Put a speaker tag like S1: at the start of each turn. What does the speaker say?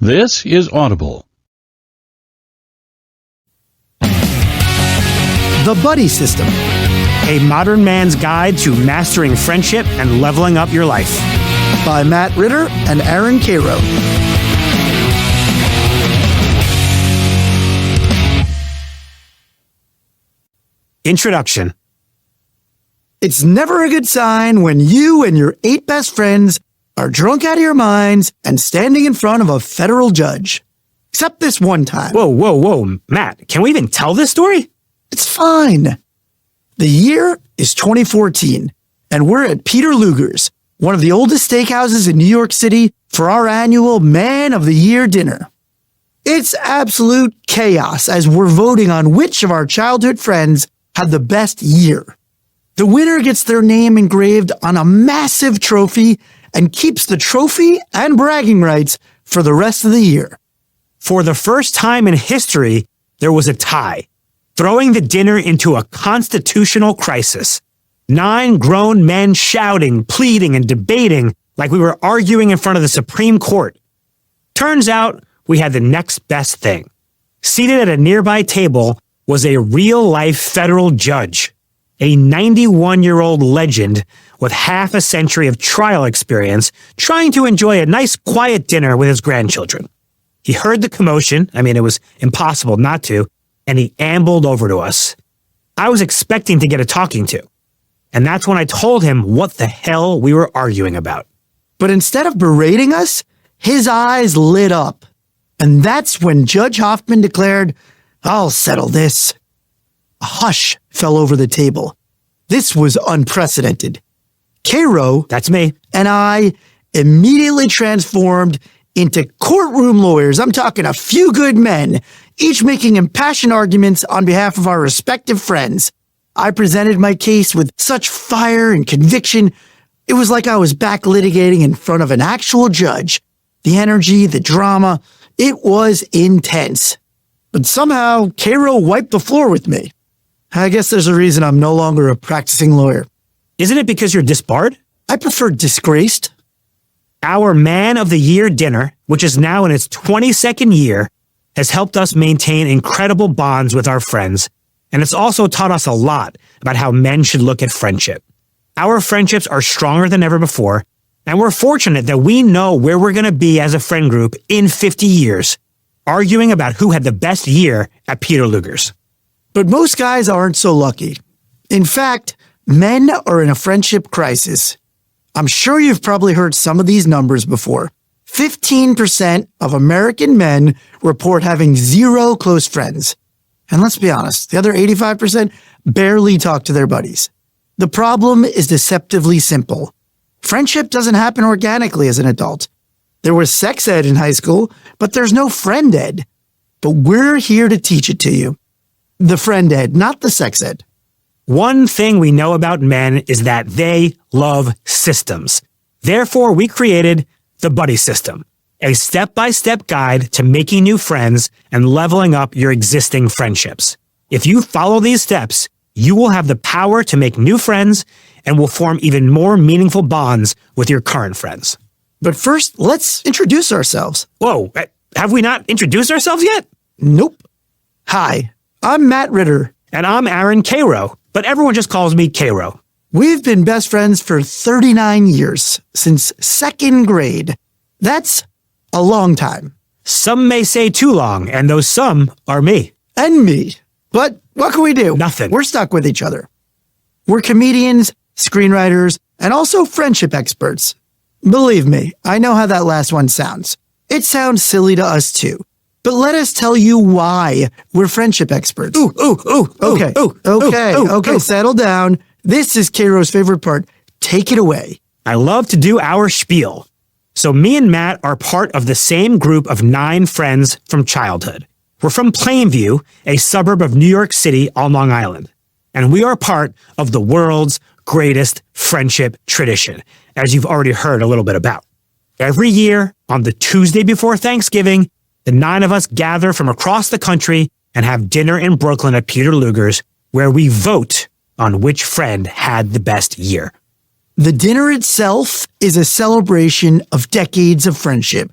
S1: This is Audible.
S2: The Buddy System, a modern man's guide to mastering friendship and leveling up your life. By Matt Ritter and Aaron Cairo. Introduction. It's never a good sign when you and your 8 best friends are drunk out of your minds and standing in front of a federal judge. Except this one time.
S3: Whoa, Matt, can we even tell this story?
S2: It's fine. The year is 2014, and we're at Peter Luger's, one of the oldest steakhouses in New York City, for our annual Man of the Year dinner. It's absolute chaos as we're voting on which of our childhood friends had the best year. The winner gets their name engraved on a massive trophy and keeps the trophy and bragging rights for the rest of the year.
S3: For the first time in history, there was a tie, throwing the dinner into a constitutional crisis. 9 grown men shouting, pleading, and debating like we were arguing in front of the Supreme Court. Turns out we had the next best thing. Seated at a nearby table was a real-life federal judge, a 91-year-old legend with half a century of trial experience trying to enjoy a nice quiet dinner with his grandchildren. He heard the commotion, it was impossible not to, and he ambled over to us. I was expecting to get a talking to, and that's when I told him what the hell we were arguing about.
S2: But instead of berating us, his eyes lit up. And that's when Judge Hoffman declared, "I'll settle this." A hush fell over the table. This was unprecedented. Cairo,
S3: that's me,
S2: and I immediately transformed into courtroom lawyers. I'm talking a few good men, each making impassioned arguments on behalf of our respective friends. I presented my case with such fire and conviction, it was like I was back litigating in front of an actual judge. The energy, the drama, it was intense. But somehow, Cairo wiped the floor with me. I guess there's a reason I'm no longer a practicing lawyer.
S3: Isn't it because you're disbarred?
S2: I prefer disgraced.
S3: Our Man of the Year dinner, which is now in its 22nd year, has helped us maintain incredible bonds with our friends, and it's also taught us a lot about how men should look at friendship. Our friendships are stronger than ever before, and we're fortunate that we know where we're going to be as a friend group in 50 years, arguing about who had the best year at Peter Luger's.
S2: But most guys aren't so lucky. In fact, men are in a friendship crisis. I'm sure you've probably heard some of these numbers before. 15% of American men report having 0 close friends. And let's be honest, the other 85% barely talk to their buddies. The problem is deceptively simple. Friendship doesn't happen organically as an adult. There was sex ed in high school, but there's no friend ed. But we're here to teach it to you. The friend ed, not the sex ed.
S3: One thing we know about men is that they love systems. Therefore, we created the Buddy System, a step-by-step guide to making new friends and leveling up your existing friendships. If you follow these steps, you will have the power to make new friends and will form even more meaningful bonds with your current friends.
S2: But first, let's introduce ourselves.
S3: Whoa, have we not introduced ourselves yet?
S2: Nope. Hi, I'm Matt Ritter.
S3: And I'm Aaron Cairo, but everyone just calls me Cairo.
S2: We've been best friends for 39 years, since 2nd grade. That's a long time.
S3: Some may say too long, and those some are me.
S2: And me. But what can we do?
S3: Nothing.
S2: We're stuck with each other. We're comedians, screenwriters, and also friendship experts. Believe me, I know how that last one sounds. It sounds silly to us too. But let us tell you why we're friendship experts. Okay, settle down. This is Cairo's favorite part. Take it away.
S3: I love to do our spiel. So me and Matt are part of the same group of 9 friends from childhood. We're from Plainview, a suburb of New York City on Long Island. And we are part of the world's greatest friendship tradition, as you've already heard a little bit about. Every year, on the Tuesday before Thanksgiving, the 9 of us gather from across the country and have dinner in Brooklyn at Peter Luger's, where we vote on which friend had the best year.
S2: The dinner itself is a celebration of decades of friendship,